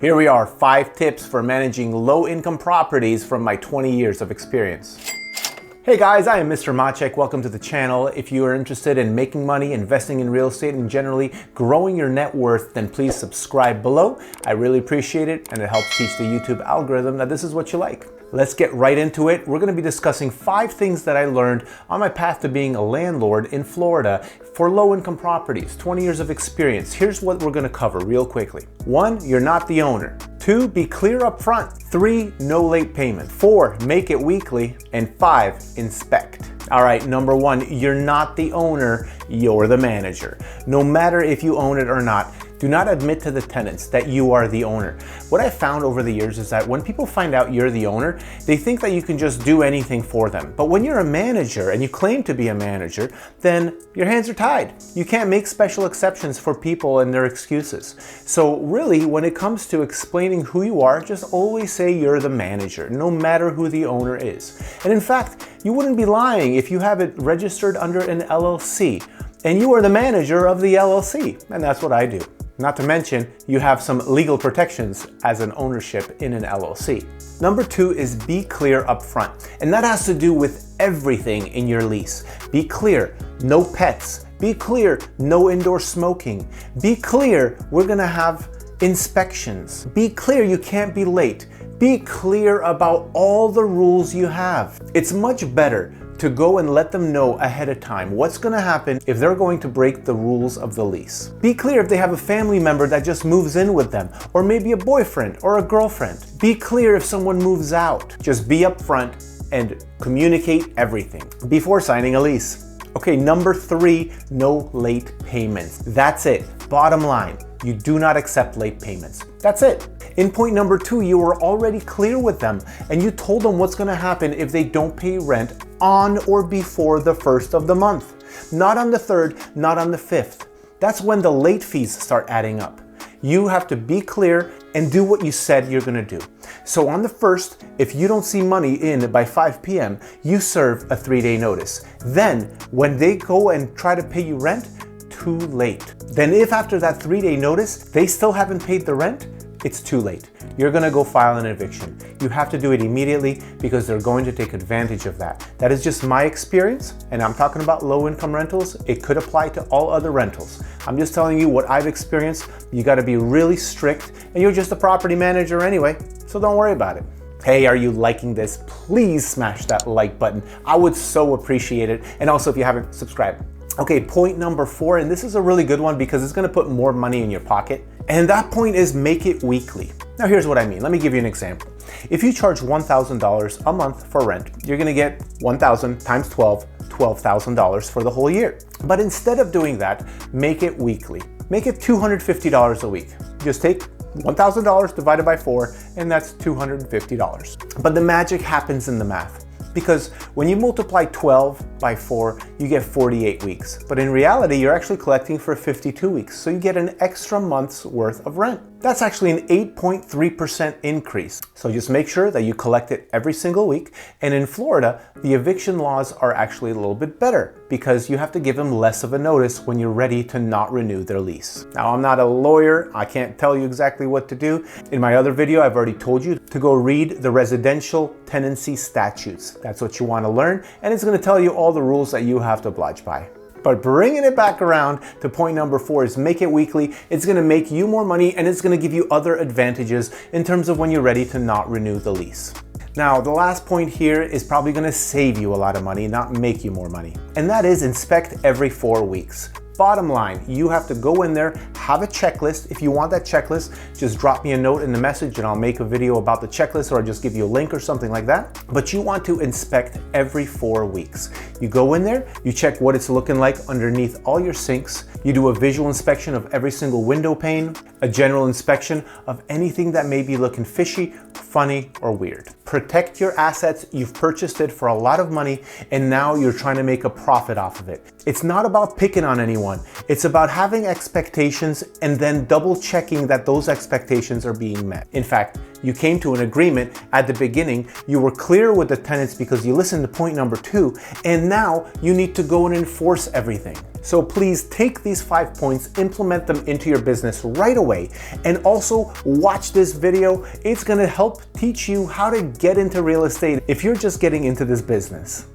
Here we are, 5 tips for managing low-income properties from my 20 years of experience. Hey guys, I am Mr. Maciek. Welcome to the channel. If you are interested in making money, investing in real estate, and generally growing your net worth, then please subscribe below. I really appreciate it, and it helps teach the YouTube algorithm that this is what you like. Let's get right into it. We're going to be discussing 5 things that I learned on my path to being a landlord in Florida for low-income properties, 20 years of experience. Here's what we're going to cover real quickly. 1, you're not the owner. 2, be clear up front. 3, no late payment. 4, make it weekly. And 5, inspect. All right, number 1, you're not the owner, you're the manager. No matter if you own it or not, do not admit to the tenants that you are the owner. What I found over the years is that when people find out you're the owner, they think that you can just do anything for them. But when you're a manager and you claim to be a manager, then your hands are tied. You can't make special exceptions for people and their excuses. So really, when it comes to explaining who you are, just always say you're the manager, no matter who the owner is. And in fact, you wouldn't be lying if you have it registered under an LLC and you are the manager of the LLC. And that's what I do. Not to mention, you have some legal protections as an ownership in an LLC. Number 2 is be clear upfront. And that has to do with everything in your lease. Be clear, no pets. Be clear, no indoor smoking. Be clear, we're gonna have inspections. Be clear, you can't be late. Be clear about all the rules you have. It's much better to go and let them know ahead of time what's going to happen if they're going to break the rules of the lease. Be clear if they have a family member that just moves in with them, or maybe a boyfriend or a girlfriend. Be clear if someone moves out. Just be upfront and communicate everything before signing a lease. Okay, number 3, no late payments. That's it. Bottom line, you do not accept late payments. That's it. In point number 2, you were already clear with them and you told them what's going to happen if they don't pay rent on or before the 1st of the month. Not on the 3rd, not on the 5th. That's when the late fees start adding up. You have to be clear and do what you said you're going to do. So on the 1st, if you don't see money in by 5 p.m., you serve a 3-day notice. Then when they go and try to pay you rent, too late. Then if after that 3-day notice, they still haven't paid the rent, it's too late. You're gonna go file an eviction. You have to do it immediately because they're going to take advantage of that. That is just my experience, and I'm talking about low-income rentals. It could apply to all other rentals. I'm just telling you what I've experienced. You gotta be really strict, and you're just a property manager anyway, so don't worry about it. Hey, are you liking this? Please smash that like button. I would so appreciate it. And also if you haven't subscribed. Okay, point number 4, and this is a really good one because it's gonna put more money in your pocket. And that point is make it weekly. Now here's what I mean. Let me give you an example. If you charge $1,000 a month for rent, you're gonna get 1,000 times 12, $12,000 for the whole year. But instead of doing that, make it weekly. Make it $250 a week. Just take $1,000 divided by 4, and that's $250. But the magic happens in the math. Because when you multiply 12 by 4, you get 48 weeks. But in reality, you're actually collecting for 52 weeks. So you get an extra month's worth of rent. That's actually an 8.3% increase. So just make sure that you collect it every single week. And in Florida, the eviction laws are actually a little bit better because you have to give them less of a notice when you're ready to not renew their lease. Now, I'm not a lawyer. I can't tell you exactly what to do. In my other video, I've already told you to go read the residential tenancy statutes. That's what you want to learn. And it's going to tell you all the rules that you have to oblige by. But bringing it back around to point number 4 is make it weekly. It's gonna make you more money and it's gonna give you other advantages in terms of when you're ready to not renew the lease. Now, the last point here is probably gonna save you a lot of money, not make you more money. And that is inspect every 4 weeks. Bottom line, you have to go in there, have a checklist. If you want that checklist, just drop me a note in the message and I'll make a video about the checklist, or I'll just give you a link or something like that. But you want to inspect every 4 weeks. You go in there, you check what it's looking like underneath all your sinks. You do a visual inspection of every single window pane, a general inspection of anything that may be looking fishy, funny, or weird. Protect your assets. You've purchased it for a lot of money and now you're trying to make a profit off of it. It's not about picking on anyone. It's about having expectations and then double checking that those expectations are being met. In fact, you came to an agreement at the beginning, you were clear with the tenants because you listened to point number 2, and now you need to go and enforce everything. So please take these 5 points, implement them into your business right away, and also watch this video. It's gonna help teach you how to get into real estate if you're just getting into this business.